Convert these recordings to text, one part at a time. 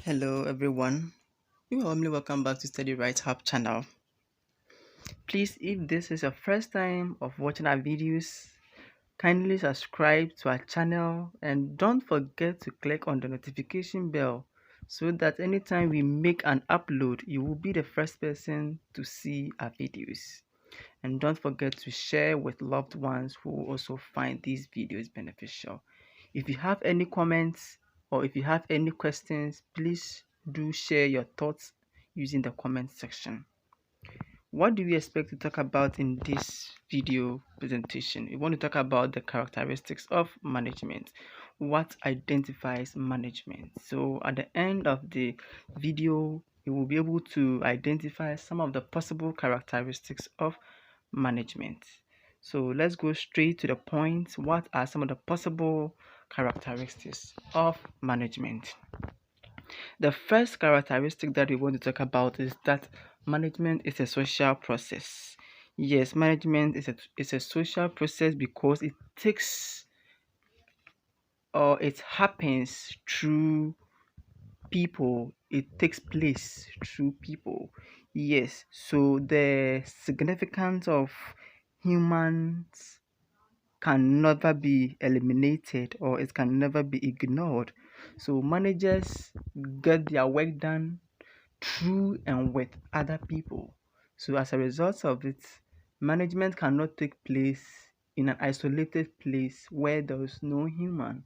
Hello everyone, you are warmly welcome back to Study Right Hub channel. Please, if this is your first time of watching our videos, kindly subscribe to our channel and don't forget to click on the notification bell so that anytime we make an upload, you will be the first person to see our videos. And don't forget to share with loved ones who also find these videos beneficial. If you have any comments or if you have any questions, please do share your thoughts using the comment section. What do we expect to talk about in this video presentation? We want to talk about the characteristics of management. What identifies management? So at the end of the video, you will be able to identify some of the possible characteristics of management. So let's go straight to the point. What are some of the possible characteristics of management? The first characteristic that we want to talk about is that management is a social process. Yes, management is a social process because it takes or it happens through people, it takes place through people. Yes, so the significance of humans can never be eliminated or it can never be ignored. So managers get their work done through and with other people. So as a result of it, management cannot take place in an isolated place where there is no human.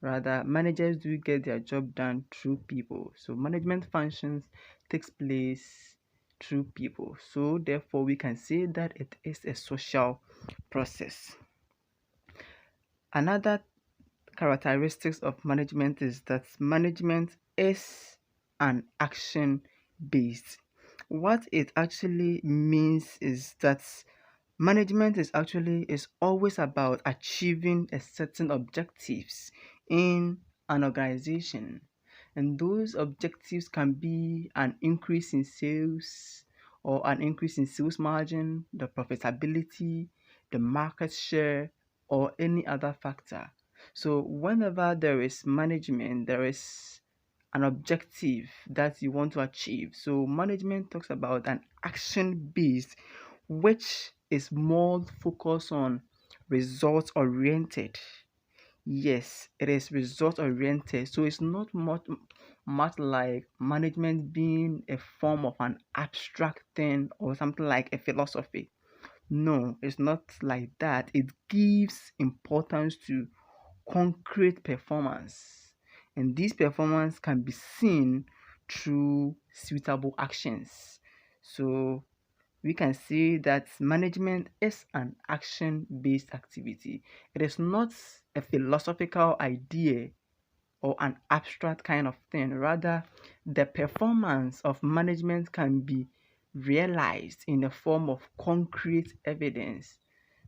Rather, managers do get their job done through people. So management functions takes place through people. So therefore, we can say that it is a social process. Another characteristics of management is that management is an action based. What it actually means is that management is always about achieving a certain objectives in an organization. And those objectives can be an increase in sales or an increase in sales margin, the profitability, the market share, or any other factor. So whenever there is management, there is an objective that you want to achieve. So management talks about an action based, which is more focused on results oriented. Yes, it is result oriented. So it's not much like management being a form of an abstract thing or something like a philosophy. No, it's not like that. It gives importance to concrete performance. And this performance can be seen through suitable actions. So we can say that management is an action based activity. It is not a philosophical idea or an abstract kind of thing. Rather, the performance of management can be realized in the form of concrete evidence.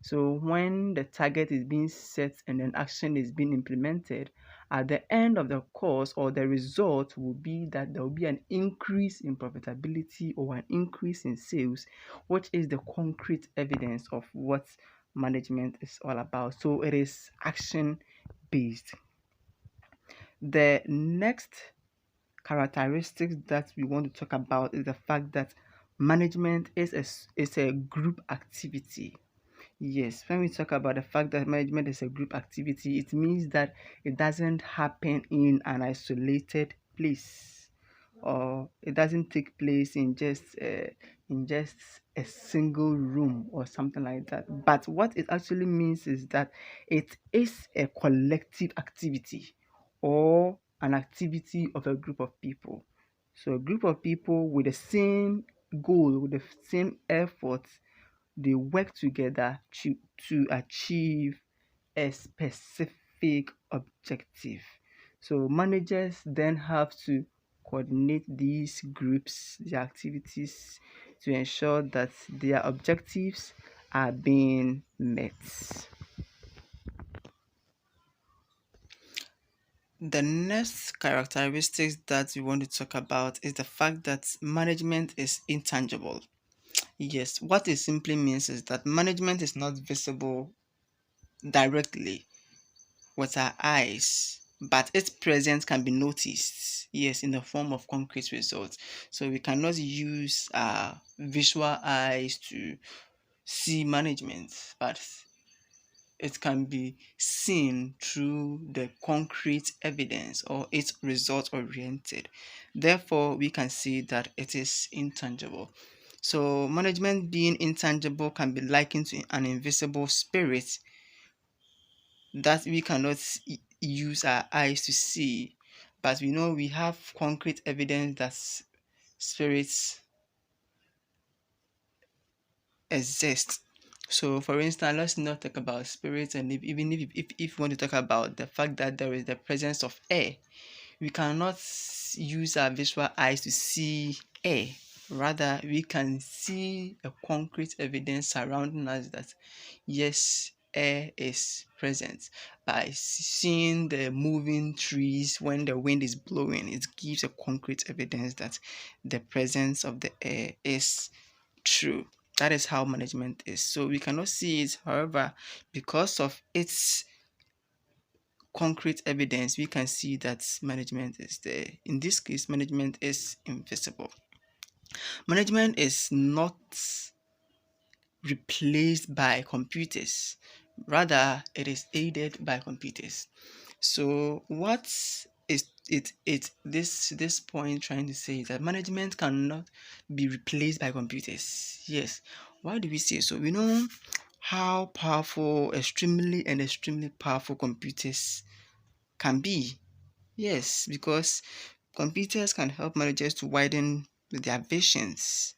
So, when the target is being set and an action is being implemented, at the end of the course or the result will be that there will be an increase in profitability or an increase in sales, which is the concrete evidence of what management is all about. So, it is action based. The next characteristics that we want to talk about is the fact that management is a group activity. Yes, when we talk about the fact that management is a group activity, it means that it doesn't happen in an isolated place or it doesn't take place in just a single room or something like that. But what it actually means is that it is a collective activity or an activity of a group of people. So a group of people with the same goal, with the same effort, they work together to achieve a specific objective. So managers then have to coordinate these groups, their activities to ensure that their objectives are being met. The next characteristics that we want to talk about is the fact that management is intangible. Yes, what it simply means is that management is not visible directly with our eyes. but its presence can be noticed, yes, in the form of concrete results. So we cannot use our visual eyes to see management, but it can be seen through the concrete evidence, or it's result oriented. Therefore, we can see that it is intangible. So, management being intangible can be likened to an invisible spirit that we cannot use our eyes to see, but we know we have concrete evidence that spirits exist. So, for instance, let's not talk about spirits, and even if you want to talk about the fact that there is the presence of air, we cannot use our visual eyes to see air. Rather, we can see a concrete evidence surrounding us that yes, air is present. By seeing the moving trees when the wind is blowing, it gives a concrete evidence that the presence of the air is true. That is how management is. So we cannot see it. However, because of its concrete evidence, we can see that management is there. In this case, management is invisible. Management is not replaced by computers. Rather, it is aided by computers. So what is this point trying to say is that management cannot be replaced by computers. Yes. Why do we say so? We know how powerful extremely powerful computers can be. Yes, because computers can help managers to widen their visions,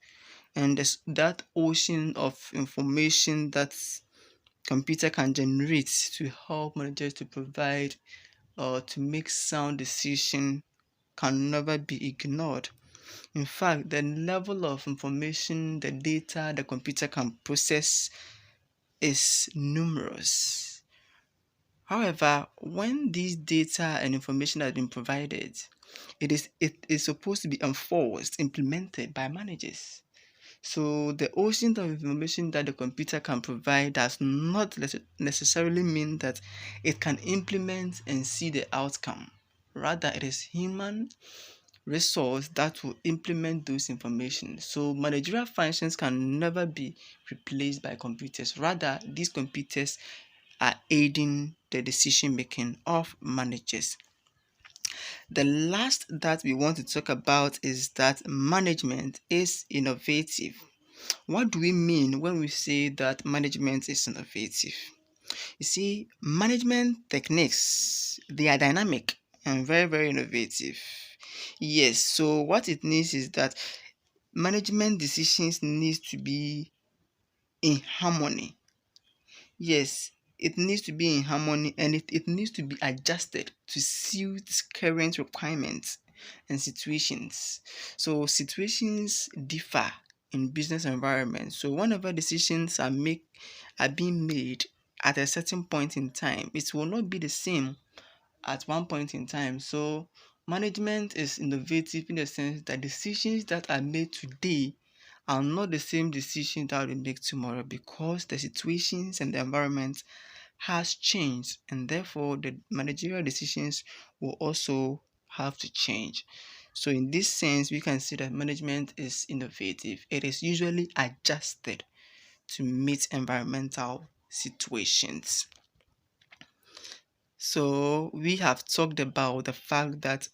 and that ocean of information that computer can generate to help managers to provide or to make sound decision can never be ignored. In fact, the level of information, the data the computer can process is numerous. However, when these data and information has been provided, it is supposed to be enforced, implemented by managers. So the ocean of information that the computer can provide does not necessarily mean that it can implement and see the outcome. Rather, it is human resource that will implement those information. So managerial functions can never be replaced by computers. Rather, these computers are aiding the decision making of managers. The last that we want to talk about is that management is innovative. What do we mean when we say that management is innovative? You see, management techniques, they are dynamic and very innovative. Yes, so what it needs is that management decisions needs to be in harmony. Yes, it needs to be in harmony, and it needs to be adjusted to suit current requirements and situations. So situations differ in business environments. So whenever decisions are being made at a certain point in time, it will not be the same at one point in time. So management is innovative in the sense that decisions that are made today are not the same decision that we make tomorrow, because the situations and the environment has changed, and therefore the managerial decisions will also have to change. So in this sense, we can see that management is innovative. It is usually adjusted to meet environmental situations. So we have talked about the fact that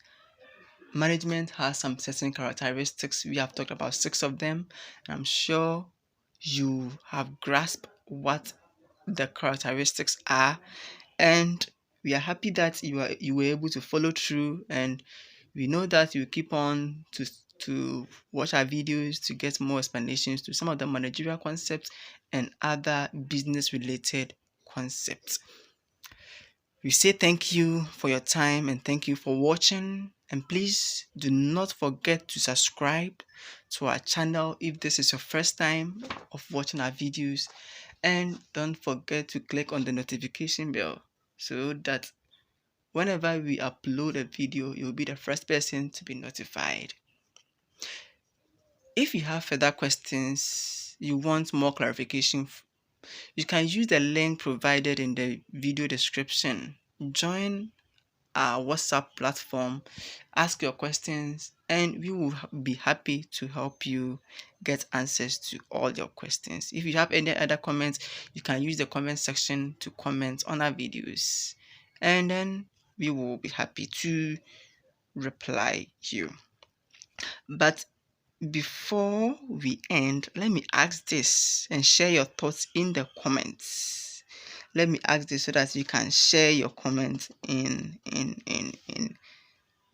management has some certain characteristics. We have talked about 6 of them, and I'm sure you have grasped what the characteristics are, and we are happy that you were able to follow through, and we know that you keep on to watch our videos to get more explanations to some of the managerial concepts and other business related concepts. We say thank you for your time and thank you for watching, and please do not forget to subscribe to our channel if this is your first time of watching our videos, and don't forget to click on the notification bell so that whenever we upload a video, you'll be the first person to be notified. If you have further questions, you want more clarification, you can use the link provided in the video description. Join our WhatsApp platform, ask your questions, and we will be happy to help you get answers to all your questions. If you have any other comments, you can use the comment section to comment on our videos, and then we will be happy to reply you. But before we end, let me ask this and share your thoughts in the comments. Let me ask this so that you can share your comments in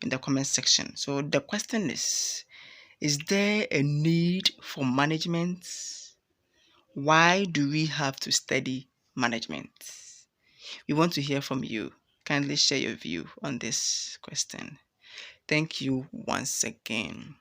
the comment section. So the question is there a need for management? Why do we have to study management? We want to hear from you. Kindly share your view on this question. Thank you once again.